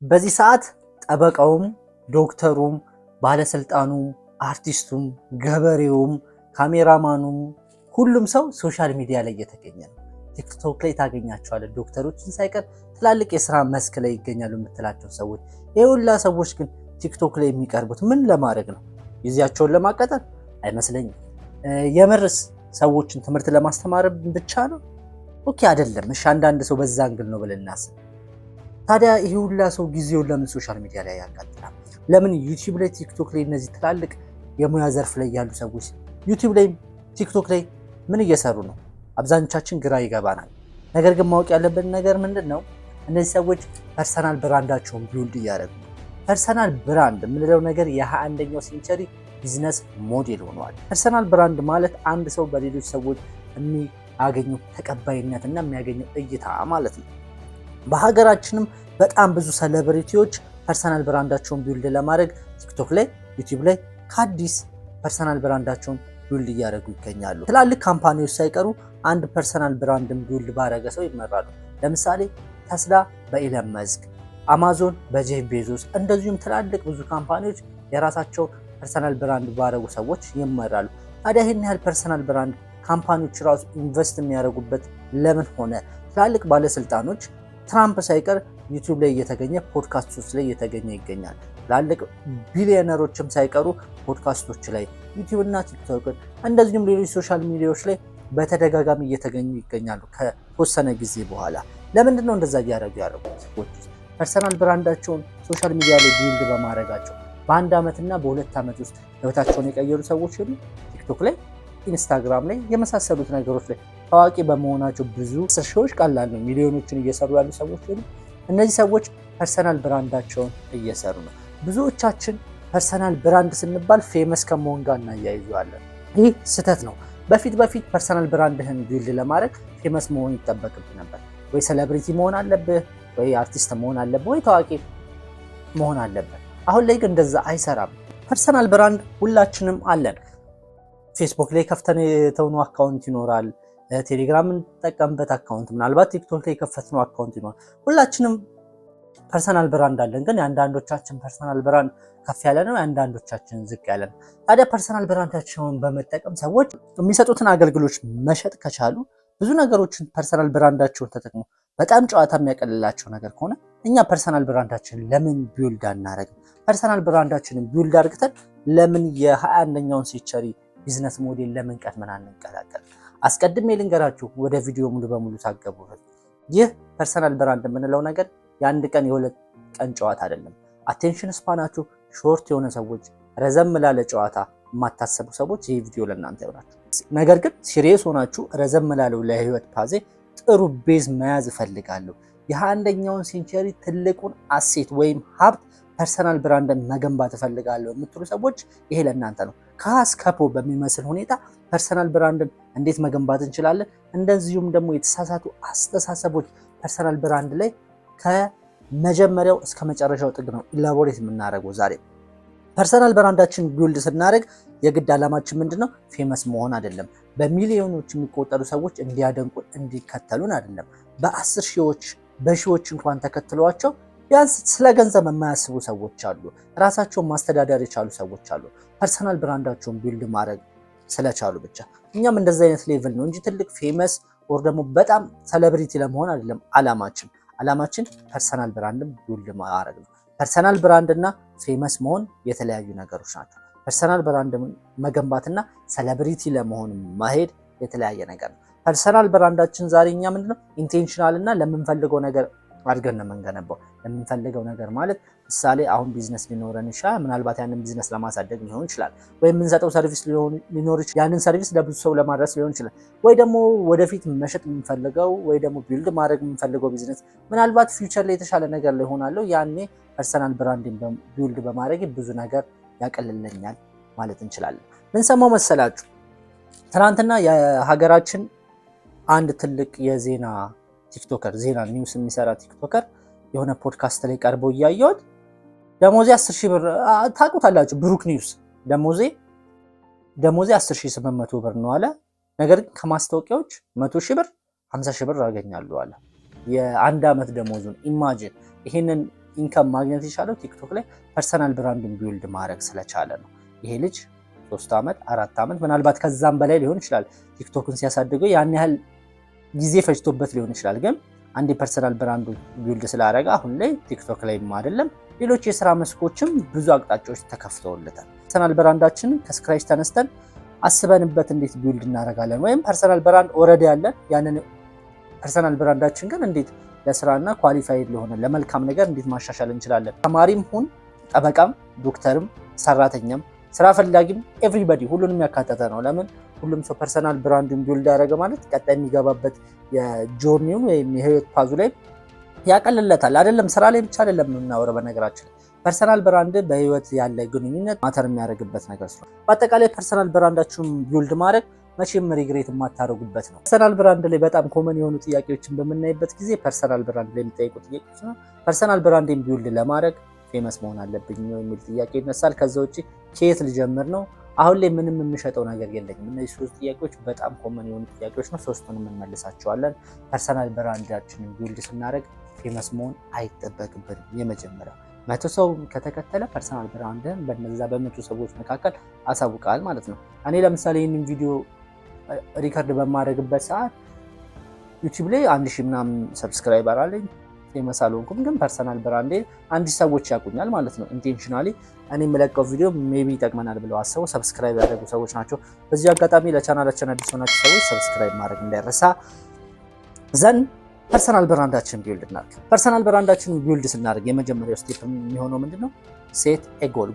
በዚህ ሰዓት ጠበቃውም ዶክተሩም ባለስልጣኑም አርቲስቱም ገበሬውም ካሜራማኑም ሁሉም ሰው ሶሻል ሚዲያ ላይ እየተገኘ ነው። ቲክቶክ ላይ ታገኛቸዋለህ። ዶክተሮችን ሳይቀር ትላልቅ የስራ መስክ ላይ ይገኛሉ የምትላቸው ሰዎች። የሁላ ሰዎች ግን ቲክቶክ ላይ የሚቀርቡት ምን ለማድረግ ነው? ጊዜያቸውን ለማቀጠል አይመስለኝም። የምርስ ሰዎችን ትምህርት ለማስተማር ብቻ ነው? ኦኬ አይደለም። እሺ አንዳንድ ሰው በዛ አንግል ነው ብለን እናስብ። ታዲያ ይሄ ሁላ ሰው ጊዜውን ለምን ሶሻል ሚዲያ ላይ ያቃጥላል? ለምን ዩቲዩብ ላይ ቲክቶክ ላይ እነዚህ ትላልቅ የሙያ ዘርፍ ላይ ያሉ ሰዎች ዩቲዩብ ላይ ቲክቶክ ላይ ምን እየሰሩ ነው? አብዛኞቻችን ግራ ይገባናል። ነገር ግን ማወቅ ያለብን ነገር ምንድን ነው? እነዚህ ሰዎች ፐርሰናል ብራንዳቸውን ቢውልድ እያደረጉ ነው። ፐርሰናል ብራንድ የምንለው ነገር የ21ኛው ሴንቸሪ ቢዝነስ ሞዴል ሆኗል። ፐርሰናል ብራንድ ማለት አንድ ሰው በሌሎች ሰዎች የሚያገኘው ተቀባይነት እና የሚያገኘው እይታ ማለት ነው። በሀገራችንም በጣም ብዙ ሴሌብሪቲዎች ፐርሰናል ብራንዳቸውን ቢውልድ ለማድረግ ቲክቶክ ላይ ዩቲዩብ ላይ ከአዲስ ፐርሰናል ብራንዳቸውን ቢውልድ እያደረጉ ይገኛሉ። ትላልቅ ካምፓኒዎች ሳይቀሩ አንድ ፐርሰናል ብራንድን ቢውልድ ባደረገ ሰው ይመራሉ። ለምሳሌ ተስላ በኢለን መስክ፣ አማዞን በጄፍ ቤዞስ፣ እንደዚሁም ትላልቅ ብዙ ካምፓኒዎች የራሳቸው ፐርሰናል ብራንድ ባደረጉ ሰዎች ይመራሉ። ታዲያ ይህን ያህል ፐርሰናል ብራንድ ካምፓኒዎች ራሱ ኢንቨስት የሚያደርጉበት ለምን ሆነ? ትላልቅ ባለስልጣኖች ትራምፕ ሳይቀር ዩቲዩብ ላይ እየተገኘ ፖድካስቶች ላይ እየተገኘ ይገኛል። ትላልቅ ቢሊዮነሮችም ሳይቀሩ ፖድካስቶች ላይ ዩቲዩብ እና ቲክቶክ እንደዚሁም ሌሎች ሶሻል ሚዲያዎች ላይ በተደጋጋሚ እየተገኙ ይገኛሉ። ከተወሰነ ጊዜ በኋላ ለምንድን ነው እንደዛ እያደረጉ ያደረጉት? ፐርሰናል ብራንዳቸውን ሶሻል ሚዲያ ላይ ቢልድ በማድረጋቸው በአንድ ዓመትና በሁለት ዓመት ውስጥ ህይወታቸውን የቀየሩ ሰዎች ሁሉ ቲክቶክ ላይ ኢንስታግራም ላይ የመሳሰሉት ነገሮች ላይ ታዋቂ በመሆናቸው ብዙ ሺዎች ቀላል ነው ሚሊዮኖችን እየሰሩ ያሉ ሰዎች ሁሉ እነዚህ ሰዎች ፐርሰናል ብራንዳቸውን እየሰሩ ነው። ብዙዎቻችን ፐርሰናል ብራንድ ስንባል ፌመስ ከመሆን ጋር እናያይዘዋለን። ይህ ስህተት ነው። በፊት ፐርሰናል ብራንድህን ቢልድ ለማድረግ ፌመስ መሆን ይጠበቅብህ ነበር። ወይ ሴሌብሪቲ መሆን አለብህ፣ ወይ አርቲስት መሆን አለብህ፣ ወይ ታዋቂ መሆን አለብህ። አሁን ላይ ግን እንደዛ አይሰራም። ፐርሰናል ብራንድ ሁላችንም አለን። ፌስቡክ ላይ ከፍተን የተውነው አካውንት ይኖራል። ቴሌግራም እንጠቀምበት አካውንት፣ ምናልባት ቲክቶክ ላይ የከፈትነው አካውንት ይኖራል። ሁላችንም ፐርሰናል ብራንድ አለን። ግን የአንዳንዶቻችን ፐርሰናል ብራንድ ከፍ ያለ ነው፣ የአንዳንዶቻችን ዝቅ ያለ ነው። ታዲያ ፐርሰናል ብራንዳቸውን በመጠቀም ሰዎች የሚሰጡትን አገልግሎት መሸጥ ከቻሉ ብዙ ነገሮችን ፐርሰናል ብራንዳቸውን ተጠቅሞ በጣም ጨዋታ የሚያቀልላቸው ነገር ከሆነ እኛ ፐርሰናል ብራንዳችንን ለምን ቢውልድ አናረግም? ፐርሰናል ብራንዳችንን ቢውልድ አድርገን ለምን የ21ኛውን ሴንቸሪ ቢዝነስ ሞዴል ለምን ቀድመን አንቀላቀል? አስቀድሜ ልንገራችሁ፣ ወደ ቪዲዮ ሙሉ በሙሉ ታገቡበት። ይህ ፐርሰናል ብራንድ የምንለው ነገር የአንድ ቀን የሁለት ቀን ጨዋታ አይደለም። አቴንሽን ስፓናችሁ ሾርት የሆነ ሰዎች፣ ረዘም ላለ ጨዋታ የማታሰቡ ሰዎች ይህ ቪዲዮ ለእናንተ ይሆናችሁ። ነገር ግን ሲሪየስ ሆናችሁ ረዘም ላለው ለህይወት ፓዜ ጥሩ ቤዝ መያዝ እፈልጋለሁ። የ21ኛውን ሴንቸሪ ትልቁን አሴት ወይም ሀብት ፐርሰናል ብራንድን መገንባት እፈልጋለሁ የምትሉ ሰዎች ይሄ ለእናንተ ነው። ከሀስከፖ በሚመስል ሁኔታ ፐርሰናል ብራንድን እንዴት መገንባት እንችላለን፣ እንደዚሁም ደግሞ የተሳሳቱ አስተሳሰቦች ፐርሰናል ብራንድ ላይ ከመጀመሪያው እስከ መጨረሻው ጥግ ነው ኢላቦሬት የምናደርገው። ዛሬ ፐርሰናል ብራንዳችን ቢውልድ ስናደርግ የግድ ዓላማችን ምንድነው? ፌመስ መሆን አይደለም። በሚሊዮኖች የሚቆጠሩ ሰዎች እንዲያደንቁን እንዲከተሉን አይደለም። በ10 ሺዎች በሺዎች እንኳን ተከትሏቸው ቢያንስ ስለ ገንዘብ የማያስቡ ሰዎች አሉ። ራሳቸውን ማስተዳደር የቻሉ ሰዎች አሉ። ፐርሰናል ብራንዳቸውን ቢልድ ማድረግ ስለቻሉ ብቻ። እኛም እንደዚህ አይነት ሌቭል ነው እንጂ ትልቅ ፌመስ ወር ደግሞ በጣም ሴሌብሪቲ ለመሆን አይደለም ዓላማችን። ዓላማችን ፐርሰናል ብራንድን ቢልድ ማድረግ ነው። ፐርሰናል ብራንድ እና ፌመስ መሆን የተለያዩ ነገሮች ናቸው። ፐርሰናል ብራንድ መገንባትና ሴሌብሪቲ ለመሆን መሄድ የተለያየ ነገር ነው። ፐርሰናል ብራንዳችን ዛሬ እኛ ምንድነው ኢንቴንሽናል እና ለምንፈልገው ነገር አድርገን ነው የምንገነባው። ለምንፈልገው ነገር ማለት ምሳሌ አሁን ቢዝነስ ሊኖረን ይችላል። ምናልባት ያንን ቢዝነስ ለማሳደግ ሊሆን ይችላል፣ ወይ የምንሰጠው ሰርቪስ ሊኖር ይችላል። ያንን ሰርቪስ ለብዙ ሰው ለማድረስ ሊሆን ይችላል፣ ወይ ደግሞ ወደፊት መሸጥ የምንፈልገው ወይ ደግሞ ቢልድ ማድረግ የምንፈልገው ቢዝነስ ምናልባት ፊውቸር ላይ የተሻለ ነገር ላይ ሆናለሁ። ያኔ ፐርሰናል ብራንድን ቢልድ በማድረግ ብዙ ነገር ያቀልልኛል ማለት እንችላለን። ምን ሰማው መሰላችሁ? ትናንትና የሀገራችን አንድ ትልቅ የዜና ቲክቶከር ዜና ኒውስ የሚሰራ ቲክቶከር የሆነ ፖድካስት ላይ ቀርቦ እያየሁት ደሞዜ 10,000 ብር ታውቁታላችሁ። ብሩክ ኒውስ ደሞዜ 10,800 ብር ነው አለ። ነገር ግን ከማስታወቂያዎች 100,000 ብር 50,000 ብር አገኛለሁ አለ። የአንድ ዓመት ደሞዙን ኢማጂን። ይሄንን ኢንካም ማግኘት የቻለው ቲክቶክ ላይ ፐርሰናል ብራንድን ቢውልድ ማድረግ ስለቻለ ነው። ይሄ ልጅ 3 ዓመት 4 ዓመት ምናልባት ከዛም በላይ ሊሆን ይችላል ቲክቶክን ሲያሳድገው ያን ያህል ጊዜ ፈጅቶበት ሊሆን ይችላል። ግን አንድ ፐርሰናል ብራንዱ ቢውልድ ስላደረገ አሁን ላይ ቲክቶክ ላይም አይደለም ሌሎች የስራ መስኮችም ብዙ አቅጣጫዎች ተከፍተውለታል። ፐርሰናል ብራንዳችንን ከስክራች ተነስተን አስበንበት እንዴት ቢውልድ እናደርጋለን? ወይም ፐርሰናል ብራንድ ኦልሬዲ ያለን ያንን ፐርሰናል ብራንዳችን ግን እንዴት ለስራና ኳሊፋይድ ለሆነ ለመልካም ነገር እንዴት ማሻሻል እንችላለን? ተማሪም ሁን ጠበቃም፣ ዶክተርም፣ ሰራተኛም፣ ስራ ፈላጊም ኤቭሪባዲ ሁሉንም ያካተተ ነው። ለምን ሁሉም ሰው ፐርሰናል ብራንዱን ቢውልድ ያደረገ ማለት ቀጣይ የሚገባበት የጆርኒውን ወይም የህይወት ፓዙ ላይ ያቀልለታል። አይደለም ስራ ላይ ብቻ አይደለም የምናወራው። በነገራችን ፐርሰናል ብራንድ በህይወት ያለ ግንኙነት ማተር የሚያደርግበት ነገር ስለሆነ በአጠቃላይ ፐርሰናል ብራንዳችሁን ቢውልድ ማድረግ መቼም ሪግሬት የማታደርጉበት ነው። ፐርሰናል ብራንድ ላይ በጣም ኮመን የሆኑ ጥያቄዎችን በምናይበት ጊዜ ፐርሰናል ብራንድ ላይ የሚጠይቁ ጥያቄዎች ነው። ፐርሰናል ብራንድን ቢውልድ ለማድረግ ፌመስ መሆን አለብኝ የሚል ጥያቄ ይነሳል። ከዛ ውጭ ከየት ልጀምር ነው? አሁን ላይ ምንም የምሸጠው ነገር የለኝም። እነዚህ 3 ጥያቄዎች በጣም ኮመን የሆኑ ጥያቄዎች ነው። 3ቱንም እንመልሳቸዋለን። ፐርሰናል ብራንዳችንን ቢውልድ ስናደርግ ፌመስ መሆን አይጠበቅብንም። የመጀመሪያው 100 ሰው ከተከተለ ፐርሰናል ብራንድን በነዛ በ100 ሰዎች መካከል አሳውቃል ማለት ነው። እኔ ለምሳሌ ይህንን ቪዲዮ ሪከርድ በማድረግበት ሰዓት ዩቲዩብ ላይ 1000 ምናምን ሰብስክራይበር አለኝ። ፌመስ አልሆንኩም፣ ግን ፐርሰናል ብራንዴ 1000 ሰዎች ያውቁኛል ማለት ነው። ኢንቴንሽናሊ እኔ የምለቀው ቪዲዮ ሜቢ ይጠቅመናል ብለው አስበው ሰብስክራይብ ያደረጉ ሰዎች ናቸው። በዚህ አጋጣሚ ለቻናላችን አዲስ ሆናችሁ ሰዎች ሰብስክራይብ ማድረግ እንዳይረሳ። ዘንድ ፐርሰናል ብራንዳችን ቢውልድ እናድርግ። ፐርሰናል ብራንዳችን ቢውልድ ስናደርግ የመጀመሪያው ስቴፕ የሚሆነው ምንድነው? ሴት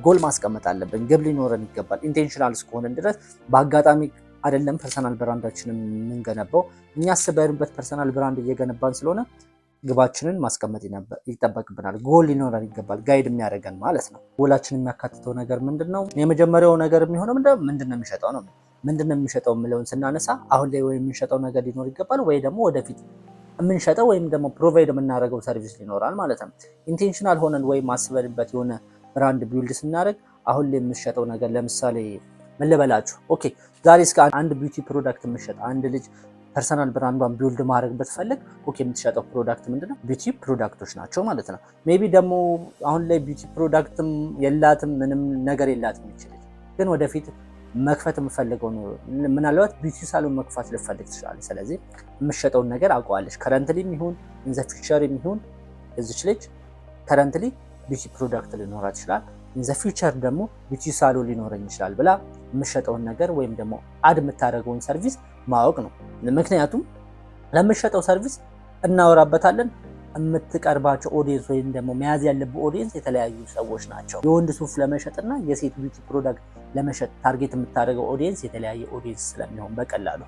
ጎል ማስቀመጥ አለብን። ግብ ሊኖረን ይገባል። ኢንቴንሽናል እስከሆነን ድረስ በአጋጣሚ አይደለም ፐርሰናል ብራንዳችንን የምንገነባው። እኛ አስበንበት ፐርሰናል ብራንድ እየገነባን ስለሆነ ግባችንን ማስቀመጥ ይጠበቅብናል። ጎል ሊኖረን ይገባል፣ ጋይድ የሚያደርገን ማለት ነው። ጎላችን የሚያካትተው ነገር ምንድነው? የመጀመሪያው ነገር የሚሆነው ምንድነው የሚሸጠው ነው። ምንድነው የሚሸጠው የሚለውን ስናነሳ አሁን ላይ ወይ የምንሸጠው ነገር ሊኖር ይገባል፣ ወይ ደግሞ ወደፊት የምንሸጠው ወይም ደግሞ ፕሮቫይድ የምናደርገው ሰርቪስ ሊኖራል ማለት ነው። ኢንቴንሽናል ሆነን ወይም አስበንበት የሆነ ብራንድ ቢውልድ ስናደርግ አሁን ላይ የምንሸጠው ነገር ለምሳሌ ምን ልበላችሁ? ኦኬ ዛሬ እስከ አንድ ቢዩቲ ፕሮዳክት የምትሸጥ አንድ ልጅ ፐርሰናል ብራንዷን ቢውልድ ማድረግ ብትፈልግ ኦኬ የምትሸጠው ፕሮዳክት ምንድነው? ቢዩቲ ፕሮዳክቶች ናቸው ማለት ነው። ሜቢ ደግሞ አሁን ላይ ቢዩቲ ፕሮዳክትም የላትም ምንም ነገር የላትም ይችላል፣ ግን ወደፊት መክፈት የምፈልገው ነው። ምናልባት ቢዩቲ ሳሎን መክፈት ልፈልግ ትችላለች። ስለዚህ የምትሸጠውን ነገር አውቀዋለች። ከረንትሊም ይሁን ኢን ዘ ፊውቸርም ይሁን እዚች ልጅ ከረንትሊ ቢዩቲ ፕሮዳክት ሊኖራት ይችላል፣ ኢን ዘ ፊውቸር ደግሞ ቢዩቲ ሳሎን ሊኖረኝ ይችላል ብላ የምትሸጠውን ነገር ወይም ደግሞ አድ የምታደርገውን ሰርቪስ ማወቅ ነው። ምክንያቱም ለምትሸጠው ሰርቪስ እናወራበታለን። የምትቀርባቸው ኦዲየንስ ወይም ደግሞ መያዝ ያለብህ ኦዲየንስ የተለያዩ ሰዎች ናቸው። የወንድ ሱፍ ለመሸጥና የሴት ቢዩቲ ፕሮዳክት ለመሸጥ ታርጌት የምታደርገው ኦዲየንስ የተለያየ ኦዲየንስ ስለሚሆን በቀላሉ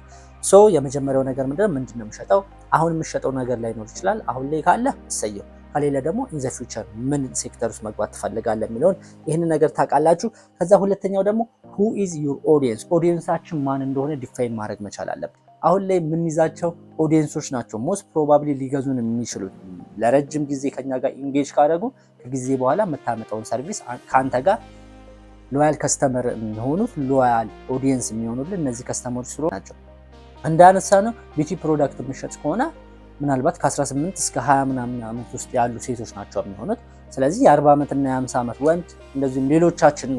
የመጀመሪያው ነገር ምንድነው የምሸጠው? አሁን የምሸጠው ነገር ላይኖር ይችላል። አሁን ላይ ካለ እሰየው፣ ከሌለ ደግሞ ኢን ዘ ፊውቸር ምን ሴክተር ውስጥ መግባት ትፈልጋለህ የሚለውን ይህንን ነገር ታውቃላችሁ። ከዛ ሁለተኛው ደግሞ who is your audience? ኦዲየንሳችን ማን እንደሆነ ዲፋይን ማድረግ መቻል አለብን። አሁን ላይ የምንይዛቸው ኦዲየንሶች ናቸው ሞስት ፕሮባብሊ ሊገዙን የሚችሉት። ለረጅም ጊዜ ከኛ ጋር ኢንጌጅ ካደረጉ ከጊዜ በኋላ የምታመጣውን ሰርቪስ ከአንተ ጋር ሎያል ከስተመር የሚሆኑት ሎያል ኦዲየንስ የሚሆኑልን እነዚህ ከስተመሮች ስለሆኑ ናቸው። እንዳነሳ ነው ቢዩቲ ፕሮዳክት የሚሸጥ ከሆነ ምናልባት ከ18 እስከ 20 ምናምን ዓመት ውስጥ ያሉ ሴቶች ናቸው የሚሆኑት። ስለዚህ የ40 ዓመትና የ50 ዓመት ወንድ እንደዚሁም ሌሎቻችን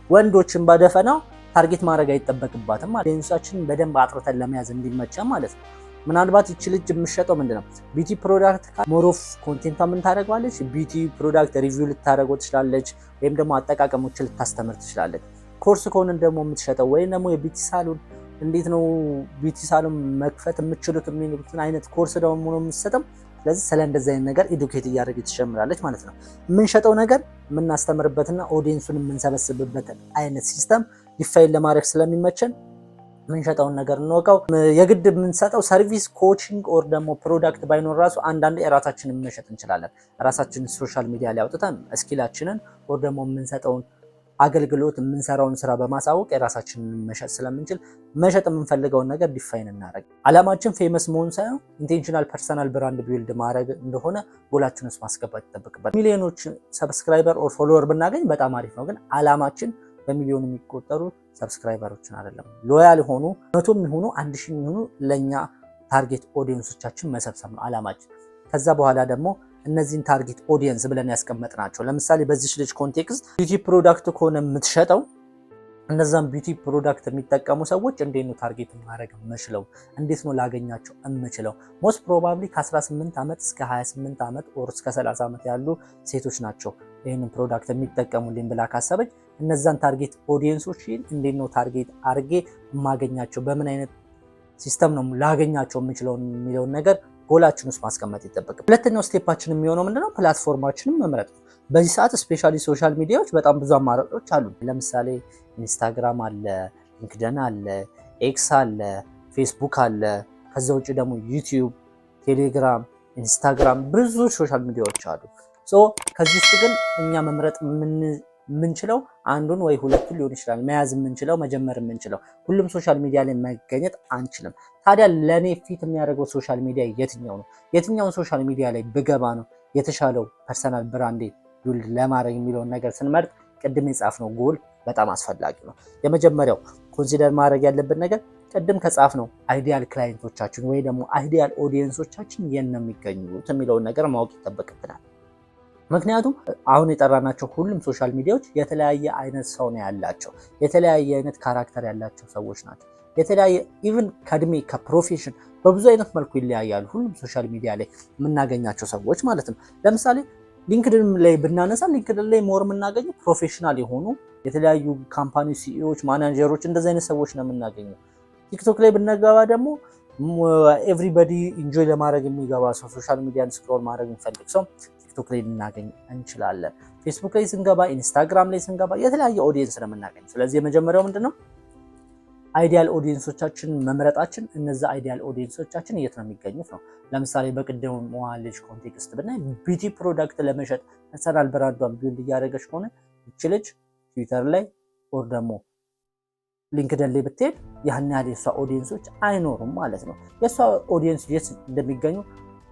ወንዶችን ባደፈናው ታርጌት ማድረግ አይጠበቅባትም። ኦዲየንሳችንን በደንብ አጥርተን ለመያዝ እንዲመቸን ማለት ነው። ምናልባት ይቺ ልጅ የምትሸጠው ምንድነው? ቢዩቲ ፕሮዳክት ሞሮፍ ኮንቴንቷ ምን ታደርገዋለች? ቢዩቲ ፕሮዳክት ሪቪው ልታደርገው ትችላለች፣ ወይም ደግሞ አጠቃቀሞችን ልታስተምር ትችላለች። ኮርስ ከሆነ ደግሞ የምትሸጠው ወይም ደግሞ የቢዩቲ ሳሎን እንዴት ነው ቢዩቲ ሳሎን መክፈት የምትችሉት የሚሉትን አይነት ኮርስ ደግሞ ነው የምትሰጠው። ስለዚህ ስለ እንደዚህ አይነት ነገር ኤዱኬት እያደረገች ትጀምራለች ማለት ነው። የምንሸጠው ነገር የምናስተምርበትና ኦዲየንሱን የምንሰበስብበትን አይነት ሲስተም ዲፋይን ለማድረግ ስለሚመቸን የምንሸጠውን ነገር እንወቀው። የግድ የምንሰጠው ሰርቪስ ኮቺንግ ኦር ደግሞ ፕሮዳክት ባይኖር ራሱ አንዳንዴ የራሳችንን መሸጥ እንችላለን። ራሳችንን ሶሻል ሚዲያ ላይ አውጥተን ስኪላችንን ኦር ደግሞ የምንሰጠውን አገልግሎት የምንሰራውን ስራ በማሳወቅ የራሳችንን መሸጥ ስለምንችል መሸጥ የምንፈልገውን ነገር ዲፋይን እናደርግ። አላማችን ፌመስ መሆን ሳይሆን ኢንቴንሽናል ፐርሰናል ብራንድ ቢልድ ማድረግ እንደሆነ ጎላችን ውስጥ ማስገባት ይጠበቅበታል። ሚሊዮኖች ሰብስክራይበር ኦር ፎሎወር ብናገኝ በጣም አሪፍ ነው፣ ግን አላማችን በሚሊዮን የሚቆጠሩ ሰብስክራይበሮችን አይደለም። ሎያል ሆኑ 100 የሚሆኑ 1000 የሚሆኑ ለኛ ታርጌት ኦዲየንሶቻችን መሰብሰብ ነው አላማችን። ከዛ በኋላ ደግሞ እነዚህን ታርጌት ኦዲየንስ ብለን ያስቀመጥናቸው። ለምሳሌ በዚህ ልጅ ኮንቴክስት ቢዩቲ ፕሮዳክት ከሆነ የምትሸጠው እነዛን ቢዩቲ ፕሮዳክት የሚጠቀሙ ሰዎች እንዴት ነው ታርጌት ማድረግ የምችለው? እንዴት ነው ላገኛቸው የምችለው? ሞስት ፕሮባብሊ ከ18 ዓመት እስከ 28 ዓመት ኦር እስከ 30 ዓመት ያሉ ሴቶች ናቸው ይህንን ፕሮዳክት የሚጠቀሙልኝ ብላ ካሰበች እነዛን ታርጌት ኦዲየንሶችን እንዴት ነው ታርጌት አድርጌ የማገኛቸው፣ በምን አይነት ሲስተም ነው ላገኛቸው የምችለው የሚለውን ነገር ጎላችን ውስጥ ማስቀመጥ ይጠበቃል። ሁለተኛው ስቴፓችን የሚሆነው ምንድነው? ፕላትፎርማችንን መምረጥ ነው። በዚህ ሰዓት ስፔሻሊ ሶሻል ሚዲያዎች በጣም ብዙ አማራጮች አሉ። ለምሳሌ ኢንስታግራም አለ፣ ሊንክድን አለ፣ ኤክስ አለ፣ ፌስቡክ አለ። ከዛ ውጭ ደግሞ ዩቲዩብ፣ ቴሌግራም፣ ኢንስታግራም ብዙ ሶሻል ሚዲያዎች አሉ። ከዚህ ውስጥ ግን እኛ መምረጥ የምንችለው አንዱን ወይ ሁለቱን ሊሆን ይችላል። መያዝ የምንችለው መጀመር የምንችለው ሁሉም ሶሻል ሚዲያ ላይ መገኘት አንችልም። ታዲያ ለእኔ ፊት የሚያደርገው ሶሻል ሚዲያ የትኛው ነው? የትኛውን ሶሻል ሚዲያ ላይ ብገባ ነው የተሻለው ፐርሰናል ብራንዴ ቢልድ ለማድረግ የሚለውን ነገር ስንመርጥ ቅድም የጻፍነው ጎል በጣም አስፈላጊ ነው። የመጀመሪያው ኮንሲደር ማድረግ ያለብን ነገር ቅድም ከጻፍነው አይዲያል ክላይንቶቻችን ወይ ደግሞ አይዲያል ኦዲየንሶቻችን የት ነው የሚገኙት የሚለውን ነገር ማወቅ ይጠበቅብናል። ምክንያቱም አሁን የጠራናቸው ሁሉም ሶሻል ሚዲያዎች የተለያየ አይነት ሰው ነው ያላቸው፣ የተለያየ አይነት ካራክተር ያላቸው ሰዎች ናቸው። የተለያየ ኢቭን ከእድሜ ከፕሮፌሽን በብዙ አይነት መልኩ ይለያያሉ። ሁሉም ሶሻል ሚዲያ ላይ የምናገኛቸው ሰዎች ማለት ነው። ለምሳሌ ሊንክድን ላይ ብናነሳ ሊንክድን ላይ ሞር የምናገኘው ፕሮፌሽናል የሆኑ የተለያዩ ካምፓኒ ሲኢኦዎች፣ ማናጀሮች እንደዚህ አይነት ሰዎች ነው የምናገኘው። ቲክቶክ ላይ ብንገባ ደግሞ ኤቭሪባዲ ኢንጆይ ለማድረግ የሚገባ ሰው፣ ሶሻል ሚዲያን ስክሮል ማድረግ የሚፈልግ ሰው ቲክቶክ ላይ ልናገኝ እንችላለን። ፌስቡክ ላይ ስንገባ፣ ኢንስታግራም ላይ ስንገባ የተለያየ ኦዲየንስ ነው የምናገኘው። ስለዚህ የመጀመሪያው ምንድነው? አይዲያል ኦዲየንሶቻችን መምረጣችን። እነዛ አይዲያል ኦዲየንሶቻችን የት ነው የሚገኙት ነው። ለምሳሌ በቅድሙ ልጅ ኮንቴክስት ብናይ ቢዩቲ ፕሮዳክት ለመሸጥ ፐርሰናል ብራንዷን ቢልድ እያደረገች ከሆነ ይች ልጅ ትዊተር ላይ ኦር ደግሞ ሊንክድን ላይ ብትሄድ ያን ያህል የእሷ ኦዲየንሶች አይኖሩም ማለት ነው። የእሷ ኦዲየንስ የት እንደሚገኙ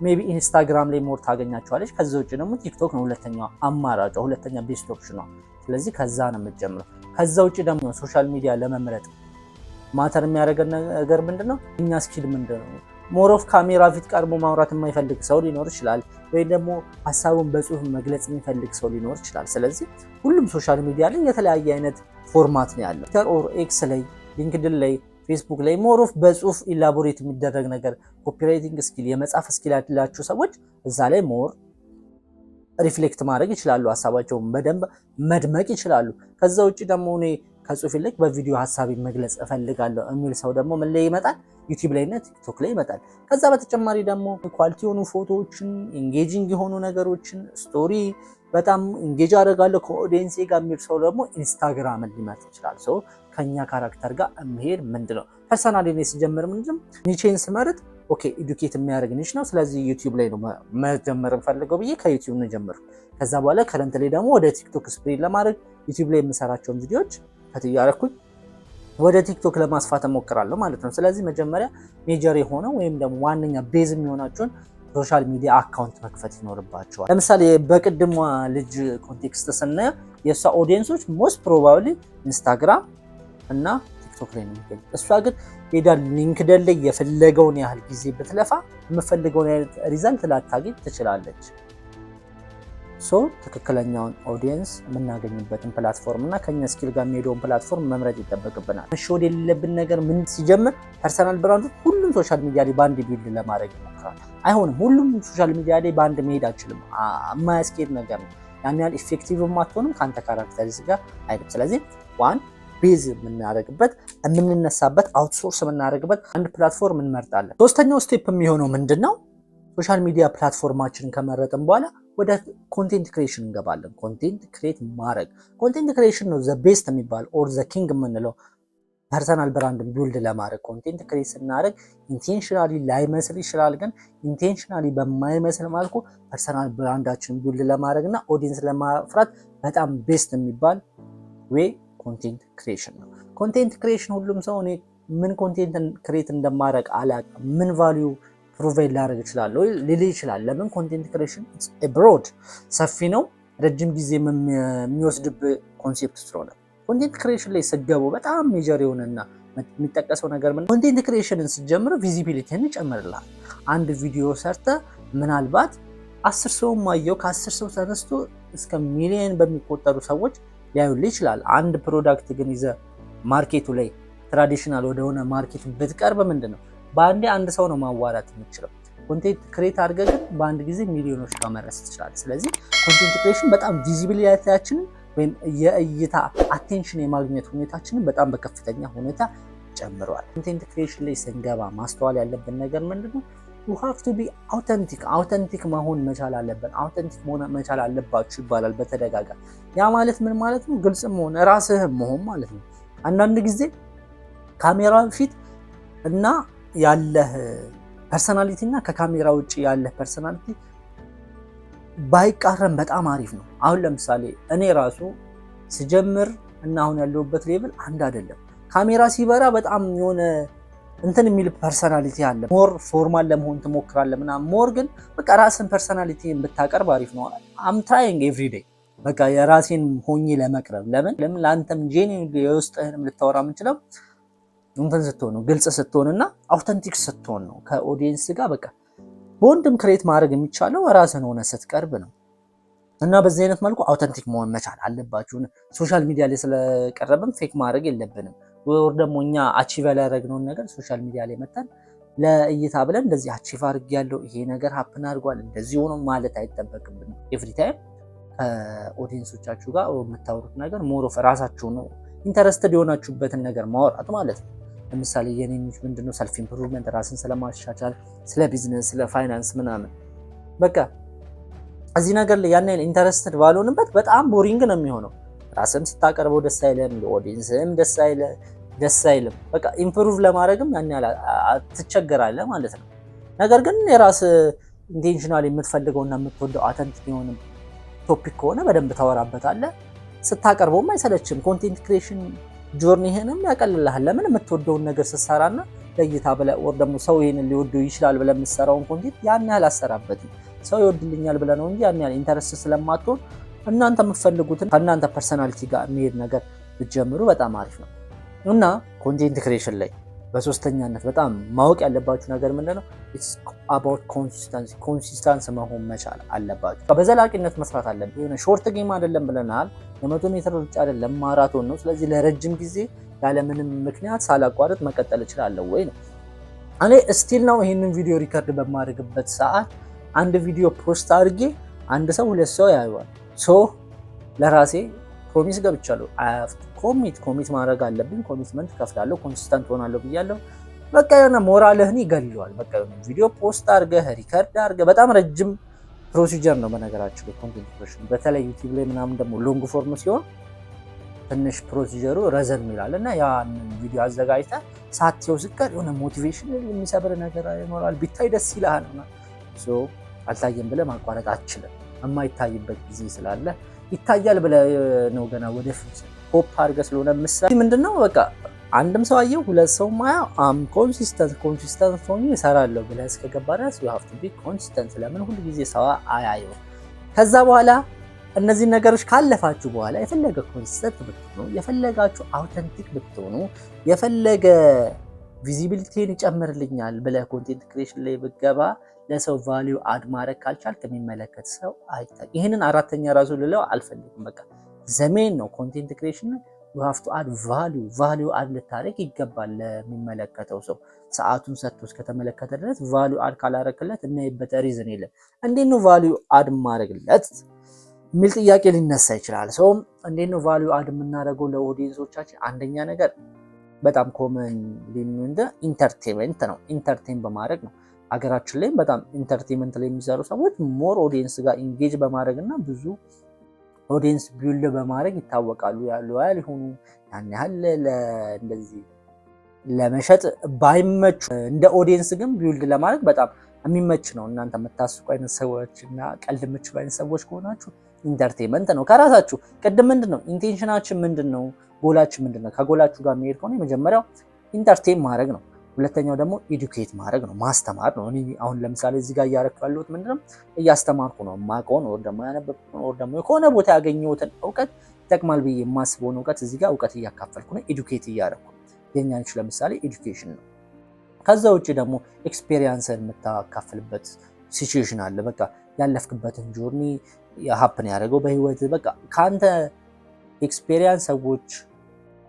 ሜቢ ኢንስታግራም ላይ ሞር ታገኛቸዋለች። ከዛ ውጭ ደግሞ ቲክቶክ ነው ሁለተኛው አማራጯ፣ ሁለተኛ ቤስት ኦፕሽኗ። ስለዚህ ከዛ ነው የምትጀምረው። ከዛ ውጭ ደግሞ ሶሻል ሚዲያ ለመምረጥ ማተር የሚያደርገን ነገር ምንድነው? እኛ ስኪል ምንድነው? ሞር ኦፍ ካሜራ ፊት ቀርቦ ማውራት የማይፈልግ ሰው ሊኖር ይችላል፣ ወይም ደግሞ ሀሳቡን በጽሁፍ መግለጽ የሚፈልግ ሰው ሊኖር ይችላል። ስለዚህ ሁሉም ሶሻል ሚዲያ ላይ የተለያየ አይነት ፎርማት ነው ያለው። ትዊተር ኦር ኤክስ ላይ፣ ሊንክድን ላይ፣ ፌስቡክ ላይ ሞር ኦፍ በጽሁፍ ኢላቦሬት የሚደረግ ነገር ኮፒራይቲንግ ስኪል የመጻፍ ስኪል ያላቸው ሰዎች እዛ ላይ ሞር ሪፍሌክት ማድረግ ይችላሉ፣ ሀሳባቸውን በደንብ መድመቅ ይችላሉ። ከዛ ውጭ ደግሞ እኔ ከጽሁፍ ይልቅ በቪዲዮ ሀሳቤን መግለጽ እፈልጋለሁ የሚል ሰው ደግሞ ምን ላይ ይመጣል? ዩቲዩብ ላይ እና ቲክቶክ ላይ ይመጣል። ከዛ በተጨማሪ ደግሞ ኳሊቲ የሆኑ ፎቶዎችን፣ ኢንጌጂንግ የሆኑ ነገሮችን፣ ስቶሪ በጣም ኢንጌጅ አደርጋለሁ ከኦዲየንስ ጋር የሚል ሰው ደግሞ ኢንስታግራምን ሊመርጥ ይችላል። ሰው ከኛ ካራክተር ጋር የሚሄድ ምንድነው? ፐርሰናሊ እኔ ስጀምር ምንድነው ኒቼን ስመርጥ ኦኬ ኤዱኬት የሚያደርግ ኒች ነው፣ ስለዚህ ዩቲዩብ ላይ ነው መጀመር እንፈልገው ብዬ ከዩቲዩብ ነው ጀመርኩ። ከዛ በኋላ ከረንት ላይ ደግሞ ወደ ቲክቶክ ስፕሪድ ለማድረግ ዩቲዩብ ላይ የምሰራቸውን ቪዲዮዎች ከትያረኩኝ ወደ ቲክቶክ ለማስፋት እሞክራለሁ ማለት ነው። ስለዚህ መጀመሪያ ሜጀር የሆነው ወይም ደግሞ ዋነኛ ቤዝ የሚሆናቸውን ሶሻል ሚዲያ አካውንት መክፈት ይኖርባቸዋል። ለምሳሌ በቅድሟ ልጅ ኮንቴክስት ስናየው የእሷ ኦዲየንሶች ሞስት ፕሮባብሊ ኢንስታግራም እና ቲክቶክ ላይ ነው የሚገኙ። እሷ ግን ሄዳ ሊንክድን ላይ የፈለገውን ያህል ጊዜ ብትለፋ የምፈልገውን አይነት ሪዛልት ላታገኝ ትችላለች። ትክክለኛውን ኦዲየንስ የምናገኝበትን ፕላትፎርም እና ከኛ ስኪል ጋር የሚሄደውን ፕላትፎርም መምረጥ ይጠበቅብናል። መሸወድ የሌለብን ነገር ምን ሲጀምር ፐርሰናል ብራንዱ ሁሉም ሶሻል ሚዲያ ላይ በአንድ ቢልድ ለማድረግ ይሞክራል። አይሆንም። ሁሉም ሶሻል ሚዲያ ላይ በአንድ መሄድ አይችልም። የማያስኬድ ነገር ነው። ያን ያህል ኢፌክቲቭ አትሆንም ከአንተ ካራክተሪስ ጋር አይደለም። ስለዚህ ዋን ቤዝ የምናደርግበት የምንነሳበት አውትሶርስ የምናደርግበት አንድ ፕላትፎርም እንመርጣለን። ሶስተኛው ስቴፕ የሚሆነው ምንድን ነው? ሶሻል ሚዲያ ፕላትፎርማችንን ከመረጥን በኋላ ወደ ኮንቴንት ክሬሽን እንገባለን። ኮንቴንት ክሬት ማድረግ ኮንቴንት ክሬሽን ነው ዘ ቤስት የሚባል ኦር ዘ ኪንግ የምንለው ፐርሰናል ብራንድ ቢልድ ለማድረግ። ኮንቴንት ክሬት ስናደርግ ኢንቴንሽናሊ ላይመስል ይችላል፣ ግን ኢንቴንሽናሊ በማይመስል መልኩ ፐርሰናል ብራንዳችን ቢልድ ለማድረግ እና ኦዲየንስ ለማፍራት በጣም ቤስት የሚባል ዌይ ኮንቴንት ክሬሽን ነው። ኮንቴንት ክሬሽን ሁሉም ሰው እኔ ምን ኮንቴንት ክሬት እንደማድረግ አላውቅም፣ ምን ቫልዩ ፕሮቫይድ ላደርግ እችላለሁ ሊል ይችላል። ለምን? ኮንቴንት ክሬሽን ብሮድ ሰፊ ነው፣ ረጅም ጊዜ የሚወስድብ ኮንሴፕት ስለሆነ ኮንቴንት ክሬሽን ላይ ስገቡ በጣም ሜጀር የሆነና የሚጠቀሰው ነገር ምን? ኮንቴንት ክሬሽንን ስትጀምር ቪዚቢሊቲን ይጨምርልሃል። አንድ ቪዲዮ ሰርተ ምናልባት 10 ሰው ማየው ከ10 ሰው ተነስቶ እስከ ሚሊዮን በሚቆጠሩ ሰዎች ሊያዩልህ ይችላል። አንድ ፕሮዳክት ግን ይዘ ማርኬቱ ላይ ትራዲሽናል ወደሆነ ማርኬቱ ብትቀርብ ምንድነው በአንዴ አንድ ሰው ነው ማዋራት የምትችለው። ኮንቴንት ክሬት አድርገህ ግን በአንድ ጊዜ ሚሊዮኖች ጋር መድረስ ትችላለህ። ስለዚህ ኮንቴንት ክሬሽን በጣም ቪዚቢሊቲያችንን ወይም የእይታ አቴንሽን የማግኘት ሁኔታችንን በጣም በከፍተኛ ሁኔታ ጨምሯል። ኮንቴንት ክሬሽን ላይ ስንገባ ማስተዋል ያለብን ነገር ምንድነው? you have to be አውተንቲክ መሆን መቻል አለብን። አውተንቲክ መሆን መቻል አለባችሁ ይባላል በተደጋጋሚ። ያ ማለት ምን ማለት ነው? ግልጽ መሆን ራስህም መሆን ማለት ነው። አንዳንድ ጊዜ ካሜራ ፊት እና ያለህ ፐርሰናሊቲ እና ከካሜራ ውጭ ያለህ ፐርሰናሊቲ ባይቃረን በጣም አሪፍ ነው። አሁን ለምሳሌ እኔ ራሱ ስጀምር እና አሁን ያለሁበት ሌቭል አንድ አይደለም። ካሜራ ሲበራ በጣም የሆነ እንትን የሚል ፐርሰናሊቲ አለ። ሞር ፎርማል ለመሆን ትሞክራለህ ምናምን። ሞር ግን በቃ ራስን ፐርሰናሊቲ ብታቀርብ አሪፍ ነው። አም ትራይንግ ኤቭሪ ዴይ በቃ የራሴን ሆኜ ለመቅረብ። ለምን ለአንተም ጄኒውሊ የውስጥህንም ልታወራ የምንችለው እንትን ስትሆን ነው፣ ግልጽ ስትሆን እና አውተንቲክ ስትሆን ነው። ከኦዲየንስ ጋር በቃ በወንድም ክሬት ማድረግ የሚቻለው ራስን ሆነ ስትቀርብ ነው። እና በዚህ አይነት መልኩ አውተንቲክ መሆን መቻል አለባችሁ። ሶሻል ሚዲያ ላይ ስለቀረብን ፌክ ማድረግ የለብንም። ወር ደግሞ እኛ አቺቭ ያላደረግነውን ነገር ሶሻል ሚዲያ ላይ መተን ለእይታ ብለን እንደዚህ አቺቭ አድርጌያለሁ፣ ይሄ ነገር ሀፕን አድርጓል፣ እንደዚህ ሆኖ ማለት አይጠበቅብንም። ኤቭሪ ታይም ከኦዲየንሶቻችሁ ጋር የምታወሩት ነገር ሞር ኦፍ ራሳችሁ ነው ኢንተረስትድ የሆናችሁበትን ነገር ማውራት ማለት ነው። ለምሳሌ የኔኞች ምንድነው ሰልፍ ኢምፕሩቭመንት፣ ራስን ስለማሻሻል፣ ስለ ቢዝነስ፣ ስለ ፋይናንስ ምናምን በቃ እዚህ ነገር ላይ ያን ኢንተረስትድ ባልሆንበት በጣም ቦሪንግ ነው የሚሆነው። ራስም ስታቀርበው ደስ አይልም፣ ለኦዲየንስም ደስ አይልም። በቃ ኢምፕሩቭ ለማድረግም ያን ያህል ትቸገራለህ ማለት ነው። ነገር ግን የራስ ኢንቴንሽናል የምትፈልገውና የምትወደው አተንቲክ የሆነ ቶፒክ ከሆነ በደንብ ታወራበታለህ። ስታቀርበውም አይሰለችም። ኮንቴንት ክሬሽን ጆርኒህንም ያቀልልሃል። ለምን የምትወደውን ነገር ስትሰራና ለእይታ ብለህ ወር ደግሞ ሰው ይሄንን ሊወደው ይችላል ብለህ የምትሰራውን ኮንቴንት ያን ያህል አሰራበትም። ሰው ይወድልኛል ብለህ ነው እንጂ ያን ያህል ኢንተረስት ስለማትሆን እናንተ የምትፈልጉትን ከእናንተ ፐርሰናሊቲ ጋር የሚሄድ ነገር ብትጀምሩ በጣም አሪፍ ነው። እና ኮንቴንት ክሬሽን ላይ በሶስተኛነት በጣም ማወቅ ያለባችሁ ነገር ምንድነው? ኢትስ አባውት ኮንሲስተንሲ መሆን መቻል አለባችሁ። በዘላቂነት መስራት አለብን። የሆነ ሾርት ጌም አይደለም ብለናል። የ100 ሜትር ሩጫ አይደለም፣ ማራቶን ነው። ስለዚህ ለረጅም ጊዜ ያለምንም ምክንያት ሳላቋርጥ መቀጠል እችላለሁ ወይ ነው። እኔ ስቲል ነው ይሄንን ቪዲዮ ሪከርድ በማድረግበት ሰዓት አንድ ቪዲዮ ፖስት አድርጌ አንድ ሰው ሁለት ሰው ያዩዋል። ሶ ለራሴ ፕሮሚስ ገብቻለሁ። ኮሚት ማድረግ አለብኝ። ኮሚትመንት ከፍላለሁ፣ ኮንሲስተንት ሆናለሁ ብያለሁ። በቃ የሆነ ሞራልህን ይገልለዋል። በቃ የሆነ ቪዲዮ ፖስት አድርገህ ሪከርድ አድርገህ በጣም ረጅም ፕሮሲጀር ነው በነገራችን ላይ ኮንቴንት ክሬሽን። በተለይ ዩቲዩብ ላይ ምናምን ደግሞ ሎንግ ፎርም ሲሆን ትንሽ ፕሮሲጀሩ ረዘም ይላል እና ያን ቪዲዮ አዘጋጅተህ ሳትየው ስቀር የሆነ ሞቲቬሽን የሚሰብር ነገር ይኖራል። ቢታይ ደስ ይልሃል እና ሶ አልታየም ብለህ ማቋረጥ አትችልም። የማይታይበት ጊዜ ስላለ ይታያል ብለህ ነው ገና ወደፊት ሆፕ አድርገህ ስለሆነ ምሳሌ ምንድነው በቃ አንድም ሰው አየው ሁለት ሰው ማያው ኮንሲስተንት ሆኜ እሰራለሁ ብለህ እስከገባ ድረስ you have to be consistent። ለምን ሁሉ ጊዜ ሰው አያየው። ከዛ በኋላ እነዚህ ነገሮች ካለፋችሁ በኋላ የፈለገ ኮንሲስተንት ብትሆኑ፣ የፈለጋችሁ አውተንቲክ ብትሆኑ፣ የፈለገ ቪዚቢሊቲን ይጨምርልኛል ብለህ ኮንቴንት ክሬሽን ላይ ብትገባ ለሰው ቫልዩ አድ ማድረግ ካልቻልክ የሚመለከት ሰው አይታይ። ይሄንን አራተኛ ራሱ ልለው አልፈልግም። በቃ ዘሜን ነው ኮንቴንት ክሬሽን you have to add value አድ ልታደርግ ይገባል ለሚመለከተው ሰው። ሰዓቱን ሰጥቶ እስከተመለከተ ድረስ ቫልዩ አድ ካላረክለት እና በተሪዝን የለም። እንዴት ነው ቫልዩ አድ ማድረግለት የሚል ጥያቄ ሊነሳ ይችላል። ሰው እንዴት ነው ቫልዩ አድ የምናደርገው ለኦዲየንሶቻችን? አንደኛ ነገር በጣም ኮመን ሊንደ ኢንተርቴንመንት ነው። ኢንተርቴን በማድረግ ነው። ሀገራችን ላይ በጣም ኢንተርቴንመንት ላይ የሚሰሩ ሰዎች ሞር ኦዲየንስ ጋር ኢንጌጅ በማድረግ እና ብዙ ኦዲየንስ ቢልድ በማድረግ ይታወቃሉ። ያሉ ሆኑ ያን ያህል እንደዚህ ለመሸጥ ባይመቹ እንደ ኦዲየንስ ግን ቢልድ ለማድረግ በጣም የሚመች ነው። እናንተ የምታስቁ አይነት ሰዎች እና ቀልድ የምትችሉ አይነት ሰዎች ከሆናችሁ ኢንተርቴንመንት ነው። ከራሳችሁ ቅድም ምንድነው ኢንቴንሽናችን ምንድነው? ጎላችን ምንድነው? ከጎላችሁ ጋር መሄድ ከሆነ የመጀመሪያው ኢንተርቴን ማድረግ ነው። ሁለተኛው ደግሞ ኤዱኬት ማድረግ ነው፣ ማስተማር ነው። እኔ አሁን ለምሳሌ እዚህ ጋር እያደረኩ ያለሁት ምንድነው? እያስተማርኩ ነው። የማውቀውን ወር ደግሞ ያነበብኩትን ወር ደግሞ ከሆነ ቦታ ያገኘሁትን እውቀት ይጠቅማል ብዬ የማስበውን እውቀት እዚህ ጋር እውቀት እያካፈልኩ ነው፣ ኤዱኬት እያደረኩ ነው። የኛንች ለምሳሌ ኤዱኬሽን ነው። ከዛ ውጭ ደግሞ ኤክስፔሪየንስን የምታካፍልበት ሲቹዌሽን አለ። በቃ ያለፍክበትን ጆርኒ ሀፕን ያደረገው በህይወት በቃ ከአንተ ኤክስፔሪየንስ ሰዎች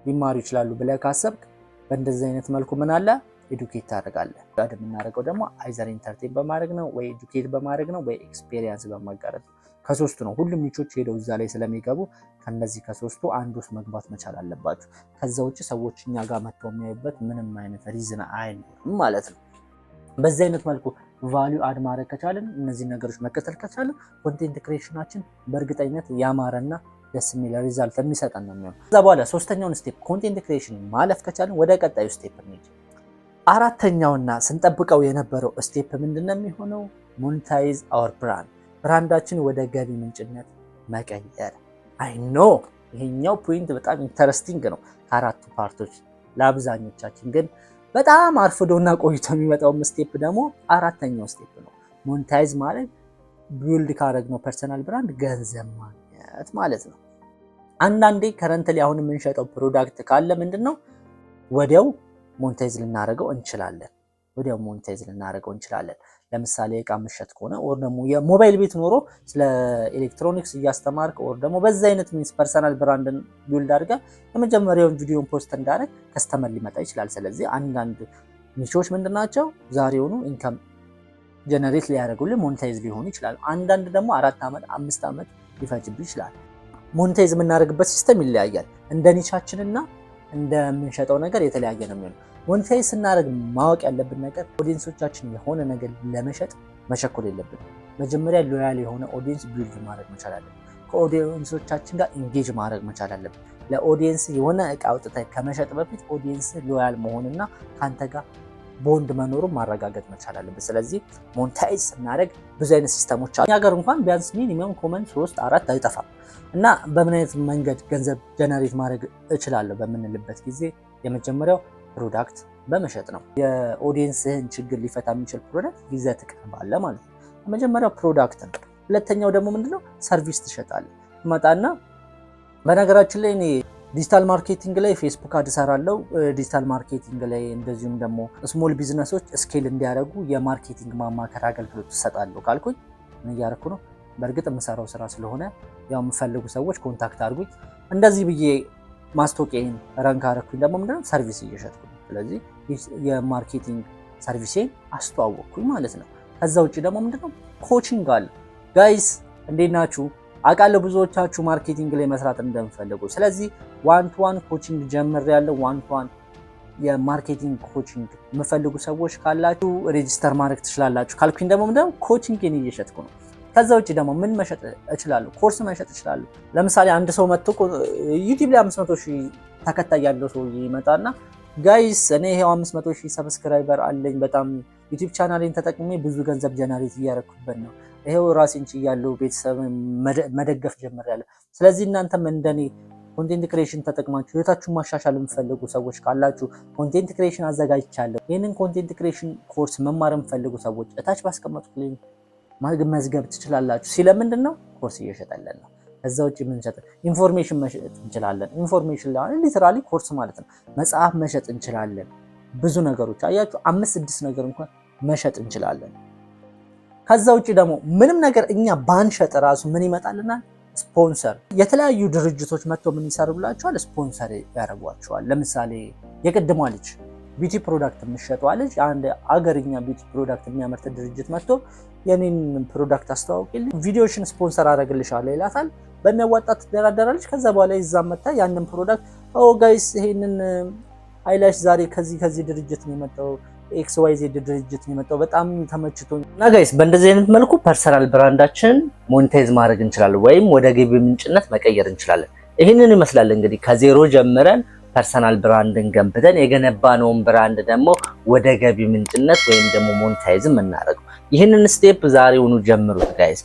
ሊማሩ ይችላሉ ብለህ ካሰብክ በእንደዚህ አይነት መልኩ ምን አለ ኤዱኬት ታደርጋለህ። ጋር የምናደርገው ደግሞ አይዘር ኢንተርቴን በማድረግ ነው ወይ ኤዱኬት በማድረግ ነው ወይ ኤክስፔሪየንስ በማጋራት ነው። ከሶስቱ ነው። ሁሉም ኒቾች ሄደው እዛ ላይ ስለሚገቡ ከነዚህ ከሶስቱ አንዱ ውስጥ መግባት መቻል አለባችሁ። ከዛ ውጭ ሰዎች እኛ ጋር መጥተው የሚያዩበት ምንም አይነት ሪዝን አይኖርም ማለት ነው። በዚህ አይነት መልኩ ቫልዩ አድ ማድረግ ከቻለን እነዚህ ነገሮች መከተል ከቻለን ኮንቴንት ክሬሽናችን በእርግጠኝነት ያማረና ደስ የሚል ሪዛልት የሚሰጠን ነው የሚሆነው። ከዛ በኋላ ሶስተኛውን ስቴፕ ኮንቴንት ክሬሽን ማለፍ ከቻለን ወደ ቀጣዩ ስቴፕ እንሂድ። አራተኛውና ስንጠብቀው የነበረው ስቴፕ ምንድነው የሚሆነው? ሞኔታይዝ አወር ብራንድ፣ ብራንዳችን ወደ ገቢ ምንጭነት መቀየር። አይ ኖ ይሄኛው ፖይንት በጣም ኢንተረስቲንግ ነው ከአራቱ ፓርቶች። ለአብዛኞቻችን ግን በጣም አርፍዶና ቆይቶ የሚመጣው ስቴፕ ደግሞ አራተኛው ስቴፕ ነው። ሞኔታይዝ ማለት ቢልድ ካደረግነው ፐርሰናል ብራንድ ገንዘብ ማግኘት ማለት ነው። አንዳንዴ ከረንት ላይ አሁን የምንሸጠው ፕሮዳክት ካለ ምንድነው ወዲያው ሞኔታይዝ ልናደርገው እንችላለን። ለምሳሌ እቃ ምሸጥ ከሆነ ኦር ደግሞ የሞባይል ቤት ኖሮ ስለ ኤሌክትሮኒክስ እያስተማርክ ኦር ደግሞ በዛ አይነት ሚንስ ፐርሰናል ብራንድን ቢልድ አድርጋ የመጀመሪያውን ቪዲዮን ፖስት እንዳደረግ ከስተመር ሊመጣ ይችላል። ስለዚህ አንዳንድ ኒሾች ምንድናቸው ዛሬውኑ ኢንካም ጀነሬት ሊያደርጉልን ሞኔታይዝ ሊሆኑ ይችላል። አንዳንድ ደግሞ 4 ዓመት 5 ዓመት ሊፈጅብህ ይችላል። ሞኔታይዝ የምናደርግበት ሲስተም ይለያያል። እንደ ኒቻችንና እንደምንሸጠው ነገር የተለያየ ነው የሚሆነው። ሞኔታይዝ ስናደርግ ማወቅ ያለብን ነገር ኦዲየንሶቻችን የሆነ ነገር ለመሸጥ መቸኮል የለብን። መጀመሪያ ሎያል የሆነ ኦዲየንስ ቢልድ ማድረግ መቻል አለብን። ከኦዲየንሶቻችን ጋር ኢንጌጅ ማድረግ መቻል አለብን። ለኦዲየንስ የሆነ እቃ አውጥተህ ከመሸጥ በፊት ኦዲየንስ ሎያል መሆንና ከአንተ ጋር ቦንድ መኖሩን ማረጋገጥ መቻል አለብን። ስለዚህ ሞኔታይዝ ስናደርግ ብዙ አይነት ሲስተሞች አሉ። እኛ ሀገር እንኳን ቢያንስ ሚኒመም ኮመን 3 4 አይጠፋም። እና በምን አይነት መንገድ ገንዘብ ጀነሬት ማድረግ እችላለሁ በምንልበት ጊዜ የመጀመሪያው ፕሮዳክት በመሸጥ ነው። የኦዲየንስህን ችግር ሊፈታ የሚችል ፕሮዳክት ይዘህ ትቀርባለህ ማለት ነው። የመጀመሪያው ፕሮዳክት ነው። ሁለተኛው ደግሞ ምንድነው ሰርቪስ ትሸጣለህ። ትመጣና በነገራችን ላይ እኔ ዲጂታል ማርኬቲንግ ላይ ፌስቡክ አድ እሰራለሁ። ዲጂታል ማርኬቲንግ ላይ እንደዚሁም ደግሞ ስሞል ቢዝነሶች ስኬል እንዲያደርጉ የማርኬቲንግ ማማከር አገልግሎት እሰጣለሁ ካልኩኝ ምን እያደረኩ ነው? በእርግጥ የምሰራው ስራ ስለሆነ ያው የምፈልጉ ሰዎች ኮንታክት አድርጉኝ። እንደዚህ ብዬ ማስታወቂያን ረንክ አደረኩኝ ደግሞ ምንድነው ሰርቪስ እየሸጥኩ ነው። ስለዚህ የማርኬቲንግ ሰርቪሴን አስተዋወቅኩኝ ማለት ነው። ከዛ ውጭ ደግሞ ምንድነው ኮቺንግ አለ። ጋይስ እንዴት ናችሁ? አውቃለሁ ብዙዎቻችሁ ማርኬቲንግ ላይ መስራት እንደምፈልጉ። ስለዚህ ዋን ቱ ዋን ኮቺንግ ጀምሬያለሁ። ዋን ቱ ዋን የማርኬቲንግ ኮቺንግ የምፈልጉ ሰዎች ካላችሁ ሬጂስተር ማድረግ ትችላላችሁ ካልኩኝ ደግሞ ምንድነው ኮቺንግን እየሸጥኩ ነው። ከዛ ውጭ ደግሞ ምን መሸጥ እችላለሁ? ኮርስ መሸጥ እችላለሁ። ለምሳሌ አንድ ሰው መጥቶ ዩቲዩብ ላይ 500,000 ተከታይ ያለው ሰው ይመጣና ጋይስ እኔ ይሄው 500,000 ሰብስክራይበር አለኝ፣ በጣም ዩቲዩብ ቻናሌን ተጠቅሜ ብዙ ገንዘብ ጀነሬት እያደረኩበት ነው፣ ይሄው ራሴን ችያለሁ፣ ቤተሰብ መደገፍ ጀምሬያለሁ። ስለዚህ እናንተም እንደኔ ኮንቴንት ክሬሽን ተጠቅማችሁ ህይወታችሁን ማሻሻል የምትፈልጉ ሰዎች ካላችሁ ኮንቴንት ክሬሽን አዘጋጅቻለሁ። ይህንን ኮንቴንት ክሬሽን ኮርስ መማር የምትፈልጉ ሰዎች እታች ባስቀመጡት ሊንክ መዝገብ ትችላላችሁ። ስለምንድን ነው ኮርስ እየሸጠለን ነው። ከዛ ውጭ ምን ሸጥ ኢንፎርሜሽን መሸጥ እንችላለን። ኢንፎርሜሽን ላይ ሊተራሊ ኮርስ ማለት ነው። መጽሐፍ መሸጥ እንችላለን። ብዙ ነገሮች አያችሁ 5-6 ነገር እንኳን መሸጥ እንችላለን። ከዛ ውጭ ደግሞ ምንም ነገር እኛ ባንሸጥ ራሱ ምን ይመጣልናል? ስፖንሰር። የተለያዩ ድርጅቶች መጥተው ምን ይሰሩላችኋል? ስፖንሰር ያደርጓችኋል። ለምሳሌ የቅድሟ ልጅ ቢቲ ፕሮዳክት የምትሸጠዋ ልጅ አንድ አገርኛ ቢቲ ፕሮዳክት የሚያመርት ድርጅት መጥቶ የኔን ፕሮዳክት አስተዋውቂልኝ፣ ቪዲዮሽን ስፖንሰር አደርግልሻለሁ ይላታል። በሚያዋጣት ትደራደራለች። ከዛ በኋላ ይዛም መጣ ያንን ፕሮዳክት ጋይስ ይሄንን አይላሽ ዛሬ ከዚህ ድርጅት ነው የመጣው፣ XYZ ድርጅት ነው የመጣው፣ በጣም ተመችቶኝ እና ጋይስ በእንደዚህ አይነት መልኩ ፐርሰናል ብራንዳችንን ሞኔታይዝ ማድረግ እንችላለን ወይም ወደ ገቢ ምንጭነት መቀየር እንችላለን። ይህንን ይመስላል እንግዲህ ከዜሮ ጀምረን ፐርሰናል ብራንድን ገንብተን የገነባነውን ብራንድ ደግሞ ወደ ገቢ ምንጭነት ወይም ደግሞ ሞኔታይዝ እናደርገው። ይህንን ስቴፕ ዛሬውኑ ጀምሩት ጋይስ።